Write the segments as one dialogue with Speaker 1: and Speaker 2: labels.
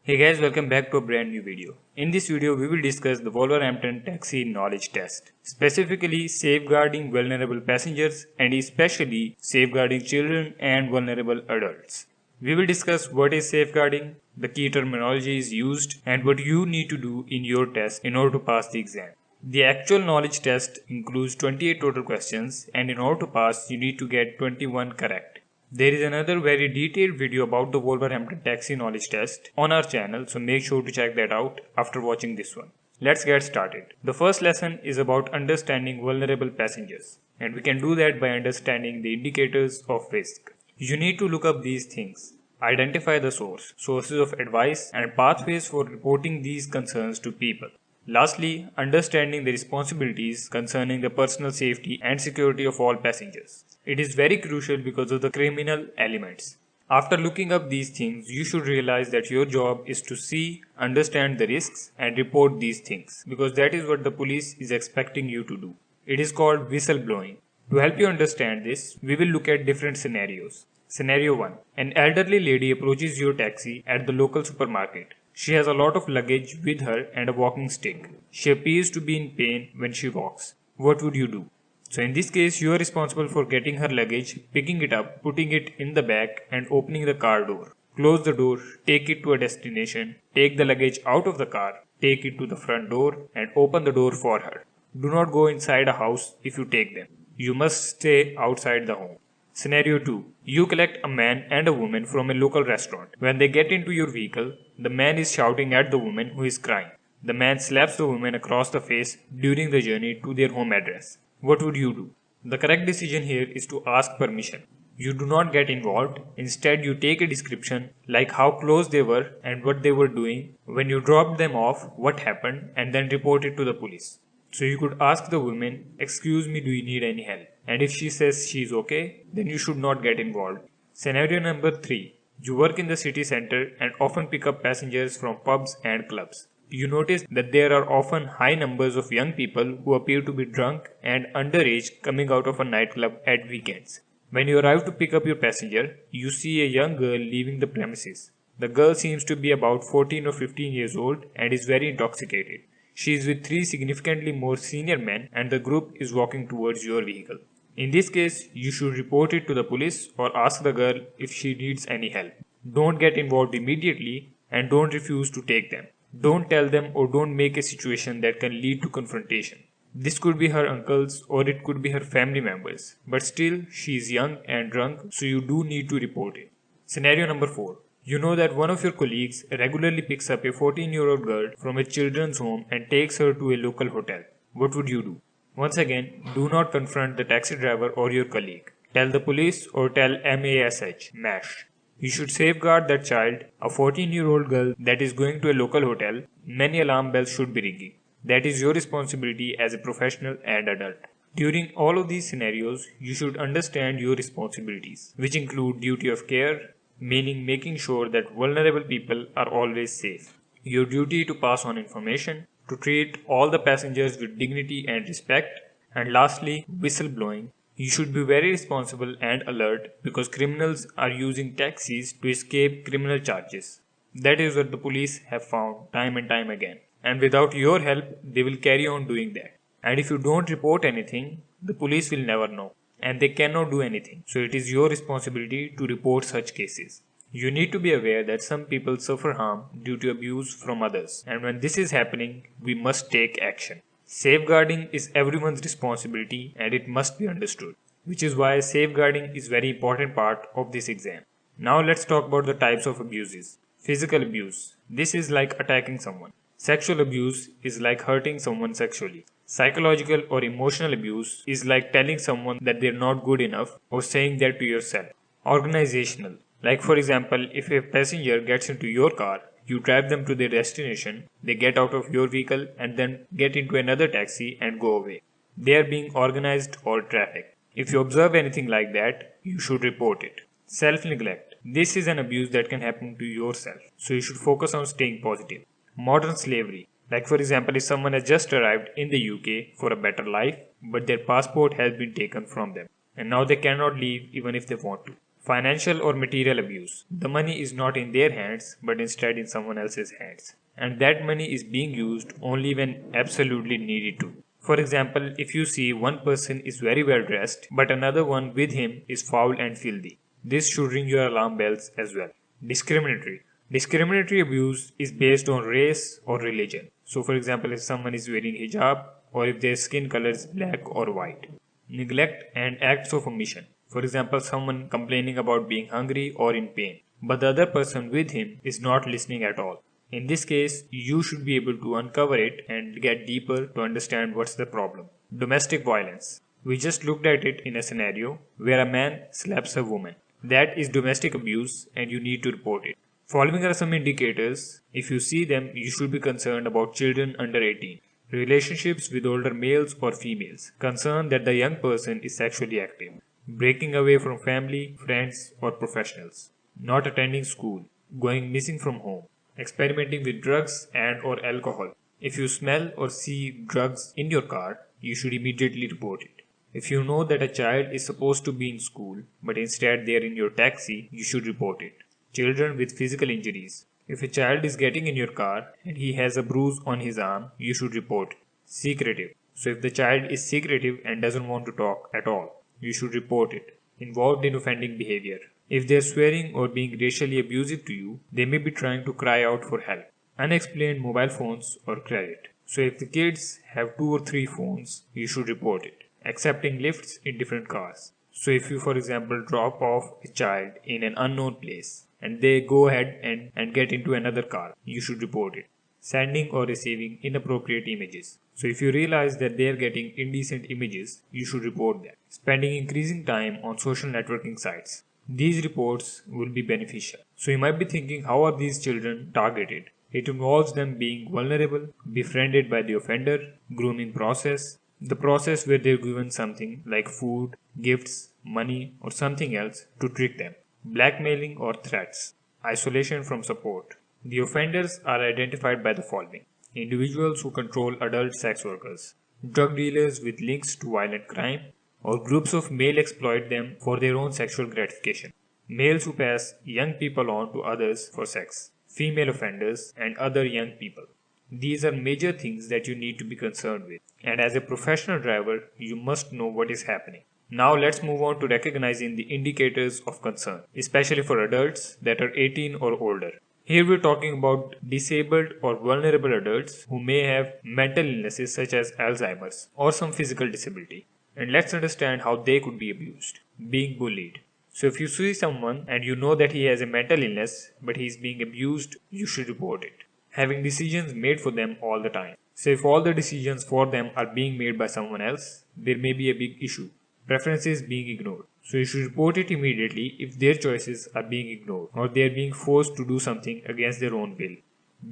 Speaker 1: Hey guys, welcome back to a brand new video. In this video, we will discuss the Wolverhampton Taxi Knowledge Test, specifically safeguarding vulnerable passengers and especially safeguarding children and vulnerable adults. We will discuss what is safeguarding, the key terminologies used, and what you need to do in your test in order to pass the exam. The actual knowledge test includes 28 total questions, and in order to pass, you need to get 21 correct. There is another very detailed video about the Wolverhampton Taxi Knowledge Test on our channel, so make sure to check that out after watching this one. Let's get started. The first lesson is about understanding vulnerable passengers, and we can do that by understanding the indicators of risk. You need to look up these things. Identify the source, sources of advice, and pathways for reporting these concerns to people. Lastly, understanding the responsibilities concerning the personal safety and security of all passengers. It is very crucial because of the criminal elements. After looking up these things, you should realize that your job is to see, understand the risks, and report these things because that is what the police is expecting you to do. It is called whistleblowing. To help you understand this, we will look at different scenarios. Scenario 1. An elderly lady approaches your taxi at the local supermarket. She has a lot of luggage with her and a walking stick. She appears to be in pain when she walks. What would you do? So in this case, you are responsible for getting her luggage, picking it up, putting it in the bag and opening the car door. Close the door, take it to a destination, take the luggage out of the car, take it to the front door and open the door for her. Do not go inside a house if you take them. You must stay outside the home. Scenario 2. You collect a man and a woman from a local restaurant. When they get into your vehicle, the man is shouting at the woman who is crying. The man slaps the woman across the face during the journey to their home address. What would you do? The correct decision here is to ask permission. You do not get involved. Instead, you take a description like how close they were and what they were doing, when you dropped them off, what happened, and then report it to the police. So you could ask the woman, "Excuse me, do you need any help?" And if she says she is okay, then you should not get involved. Scenario number 3. You work in the city center and often pick up passengers from pubs and clubs. You notice that there are often high numbers of young people who appear to be drunk and underage coming out of a nightclub at weekends. When you arrive to pick up your passenger, you see a young girl leaving the premises. The girl seems to be about 14 or 15 years old and is very intoxicated. She is with 3 significantly more senior men and the group is walking towards your vehicle. In this case, you should report it to the police or ask the girl if she needs any help. Don't get involved immediately and don't refuse to take them. Don't tell them or don't make a situation that can lead to confrontation. This could be her uncles or it could be her family members, but still she is young and drunk, so you do need to report it. Scenario number 4. You know that one of your colleagues regularly picks up a 14-year-old girl from a children's home and takes her to a local hotel. What would you do? Once again, do not confront the taxi driver or your colleague. Tell the police or tell MASH. You should safeguard that child, a 14-year-old girl that is going to a local hotel. Many alarm bells should be ringing. That is your responsibility as a professional and adult. During all of these scenarios, you should understand your responsibilities, which include duty of care, meaning making sure that vulnerable people are always safe. Your duty to pass on information, to treat all the passengers with dignity and respect, and lastly, whistleblowing. You should be very responsible and alert because criminals are using taxis to escape criminal charges. That is what the police have found time and time again. And without your help, they will carry on doing that. And if you don't report anything, the police will never know. And they cannot do anything. So it is your responsibility to report such cases. You need to be aware that some people suffer harm due to abuse from others. And when this is happening, we must take action. Safeguarding is everyone's responsibility and it must be understood, which is why safeguarding is very important part of this exam. Now let's talk about the types of abuses. Physical abuse. This is like attacking someone. Sexual abuse is like hurting someone sexually. Psychological or emotional abuse is like telling someone that they're not good enough or saying that to yourself. Organizational. Like for example, if a passenger gets into your car, you drive them to their destination, they get out of your vehicle and then get into another taxi and go away. They are being organized or trafficked. If you observe anything like that, you should report it. Self-neglect. This is an abuse that can happen to yourself, so you should focus on staying positive. Modern slavery. Like for example, if someone has just arrived in the UK for a better life, but their passport has been taken from them, and now they cannot leave even if they want to. Financial or material abuse. The money is not in their hands but instead in someone else's hands. And that money is being used only when absolutely needed to. For example, if you see one person is very well dressed but another one with him is foul and filthy, this should ring your alarm bells as well. Discriminatory. Discriminatory abuse is based on race or religion. So for example, if someone is wearing hijab or if their skin color is black or white. Neglect and acts of omission. For example, someone complaining about being hungry or in pain, but the other person with him is not listening at all. In this case, you should be able to uncover it and get deeper to understand what's the problem. Domestic violence. We just looked at it in a scenario where a man slaps a woman. That is domestic abuse and you need to report it. Following are some indicators. If you see them, you should be concerned about children under 18. Relationships with older males or females. Concern that the young person is sexually active. Breaking away from family, friends or professionals. Not attending school. Going missing from home. Experimenting with drugs and or alcohol. If you smell or see drugs in your car, you should immediately report it. If you know that a child is supposed to be in school, but instead they are in your taxi, you should report it. Children with physical injuries. If a child is getting in your car and he has a bruise on his arm, you should report it. Secretive. So if the child is secretive and doesn't want to talk at all, you should report it. Involved in offending behavior. If they are swearing or being racially abusive to you, they may be trying to cry out for help. Unexplained mobile phones or credit. So if the kids have 2 or 3 phones, you should report it. Accepting lifts in different cars. So if you, for example, drop off a child in an unknown place and they go ahead and get into another car, you should report it. Sending or receiving inappropriate images. So if you realize that they are getting indecent images, you should report that. Spending increasing time on social networking sites. These reports will be beneficial. So you might be thinking, how are these children targeted? It involves them being vulnerable, befriended by the offender, grooming process, the process where they're given something like food, gifts, money or something else to trick them, blackmailing or threats, isolation from support. The offenders are identified by the following: individuals who control adult sex workers, drug dealers with links to violent crime, or groups of male exploit them for their own sexual gratification, males who pass young people on to others for sex, female offenders, and other young people. These are major things that you need to be concerned with, and as a professional driver, you must know what is happening. Now let's move on to recognizing the indicators of concern, especially for adults that are 18 or older. Here we're talking about disabled or vulnerable adults who may have mental illnesses such as Alzheimer's or some physical disability. And let's understand how they could be abused. Being bullied. So if you see someone and you know that he has a mental illness but he is being abused, you should report it. Having decisions made for them all the time. So if all the decisions for them are being made by someone else, there may be a big issue. Preferences being ignored. So you should report it immediately if their choices are being ignored or they are being forced to do something against their own will.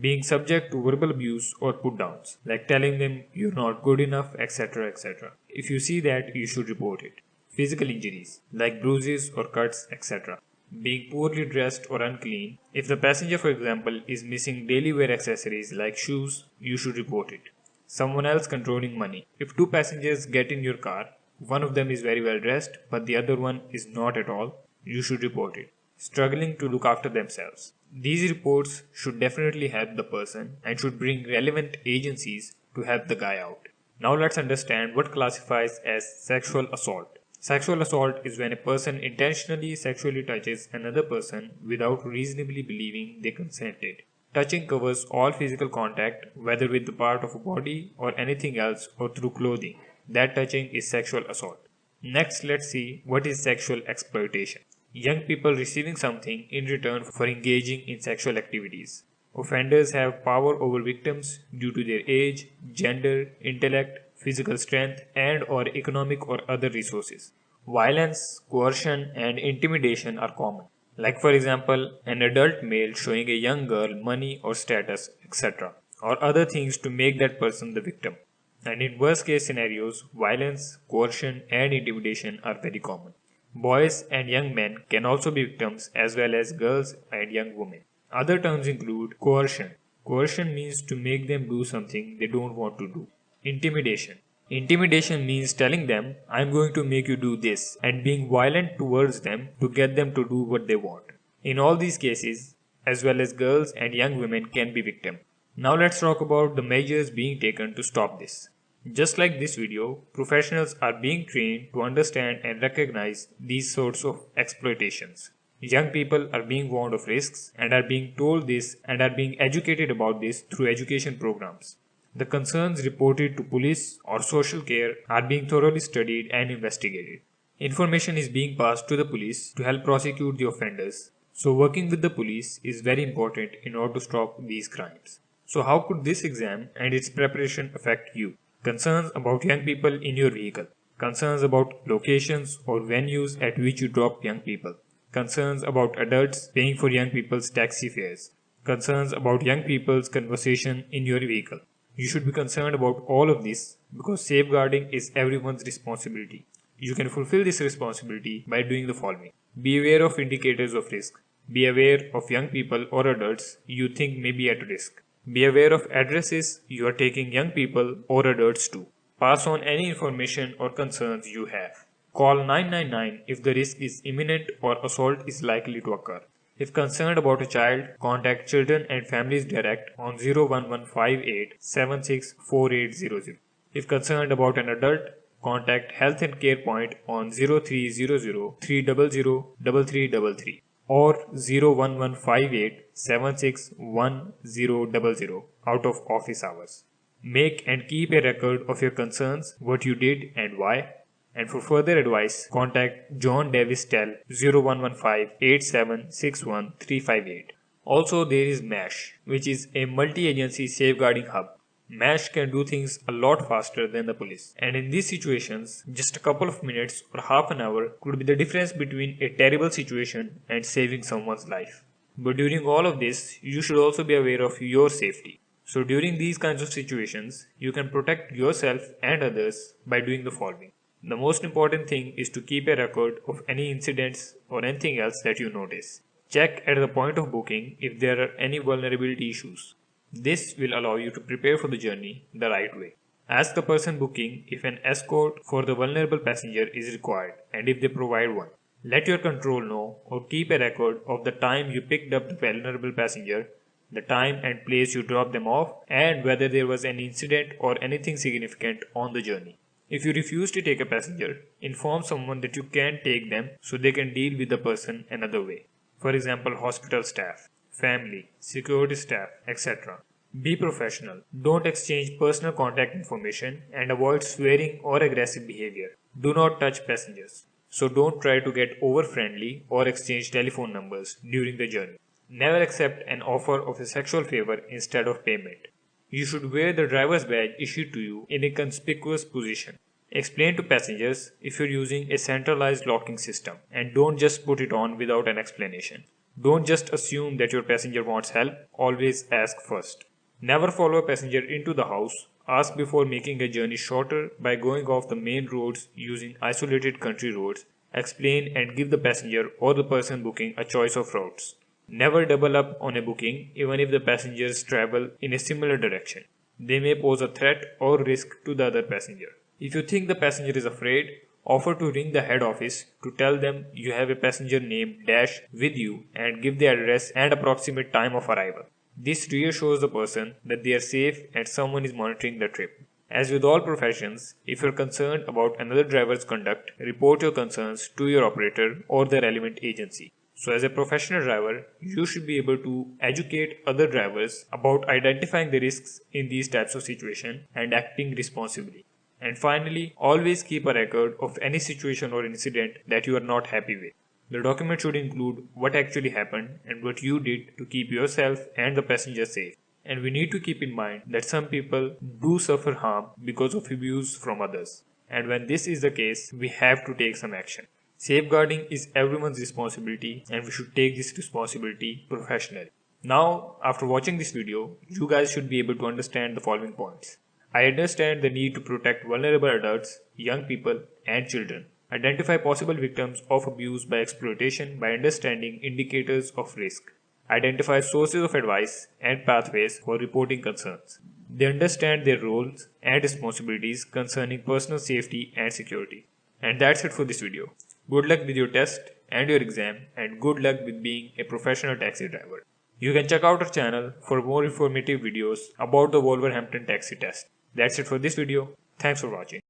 Speaker 1: Being subject to verbal abuse or put downs, like telling them you're not good enough, etc. etc. If you see that, you should report it. Physical injuries, like bruises or cuts, etc. Being poorly dressed or unclean. If the passenger, for example, is missing daily wear accessories like shoes, you should report it. Someone else controlling money. If 2 passengers get in your car, one of them is very well dressed but the other one is not at all, you should report it. Struggling to look after themselves. These reports should definitely help the person and should bring relevant agencies to help the guy out. Now let's understand what classifies as sexual assault. Sexual assault is when a person intentionally sexually touches another person without reasonably believing they consented. Touching covers all physical contact, whether with the part of a body or anything else or through clothing. That touching is sexual assault. Next, let's see what is sexual exploitation. Young people receiving something in return for engaging in sexual activities. Offenders have power over victims due to their age, gender, intellect, physical strength, and or economic or other resources. Violence, coercion, and intimidation are common. Like for example, an adult male showing a young girl money or status, etc. or other things to make that person the victim. And in worst case scenarios, violence, coercion, and intimidation are very common. Boys and young men can also be victims as well as girls and young women. Other terms include coercion. Coercion means to make them do something they don't want to do. Intimidation. Intimidation means telling them, I'm going to make you do this, and being violent towards them to get them to do what they want. In all these cases, as well as girls and young women can be victims. Now let's talk about the measures being taken to stop this. Just like this video, professionals are being trained to understand and recognize these sorts of exploitations. Young people are being warned of risks and are being told this and are being educated about this through education programs. The concerns reported to police or social care are being thoroughly studied and investigated. Information is being passed to the police to help prosecute the offenders. So working with the police is very important in order to stop these crimes. So how could this exam and its preparation affect you? Concerns about young people in your vehicle. Concerns about locations or venues at which you drop young people. Concerns about adults paying for young people's taxi fares. Concerns about young people's conversation in your vehicle. You should be concerned about all of this because safeguarding is everyone's responsibility. You can fulfill this responsibility by doing the following. Be aware of indicators of risk. Be aware of young people or adults you think may be at risk. Be aware of addresses you are taking young people or adults to. Pass on any information or concerns you have. Call 999 if the risk is imminent or assault is likely to occur. If concerned about a child, contact Children and Families Direct on 01158 764800. If concerned about an adult, contact Health and Care Point on 0300 300 3333 or 01158 761000 out of office hours. Make and keep a record of your concerns, what you did and why. And for further advice, contact John Davis Tell 0115 8761 358. Also, there is MASH, which is a multi-agency safeguarding hub. MASH can do things a lot faster than the police. And in these situations, just a couple of minutes or half an hour could be the difference between a terrible situation and saving someone's life. But during all of this, you should also be aware of your safety. So during these kinds of situations, you can protect yourself and others by doing the following. The most important thing is to keep a record of any incidents or anything else that you notice. Check at the point of booking if there are any vulnerability issues. This will allow you to prepare for the journey the right way. Ask the person booking if an escort for the vulnerable passenger is required and if they provide one. Let your control know or keep a record of the time you picked up the vulnerable passenger, the time and place you dropped them off, and whether there was any incident or anything significant on the journey. If you refuse to take a passenger, inform someone that you can't take them so they can deal with the person another way. For example, hospital staff, family, security staff, etc. Be professional. Don't exchange personal contact information and avoid swearing or aggressive behavior. Do not touch passengers. So don't try to get over friendly or exchange telephone numbers during the journey. Never accept an offer of a sexual favor instead of payment. You should wear the driver's badge issued to you in a conspicuous position. Explain to passengers if you're using a centralized locking system and don't just put it on without an explanation. Don't just assume that your passenger wants help, always ask first. Never follow a passenger into the house. Ask before making a journey shorter by going off the main roads using isolated country roads. Explain and give the passenger or the person booking a choice of routes. Never double up on a booking even if the passengers travel in a similar direction. They may pose a threat or risk to the other passenger. If you think the passenger is afraid, offer to ring the head office to tell them you have a passenger named Dash with you and give the address and approximate time of arrival. This reassures the person that they are safe and someone is monitoring the trip. As with all professions, if you are concerned about another driver's conduct, report your concerns to your operator or the relevant agency. So as a professional driver, you should be able to educate other drivers about identifying the risks in these types of situations and acting responsibly. And finally, always keep a record of any situation or incident that you are not happy with. The document should include what actually happened and what you did to keep yourself and the passenger safe. And we need to keep in mind that some people do suffer harm because of abuse from others. And when this is the case, we have to take some action. Safeguarding is everyone's responsibility and we should take this responsibility professionally. Now, after watching this video, you guys should be able to understand the following points. I understand the need to protect vulnerable adults, young people, and children. Identify possible victims of abuse by exploitation by understanding indicators of risk. Identify sources of advice and pathways for reporting concerns. They understand their roles and responsibilities concerning personal safety and security. And that's it for this video. Good luck with your test and your exam, and good luck with being a professional taxi driver. You can check out our channel for more informative videos about the Wolverhampton taxi test. That's it for this video. Thanks for watching.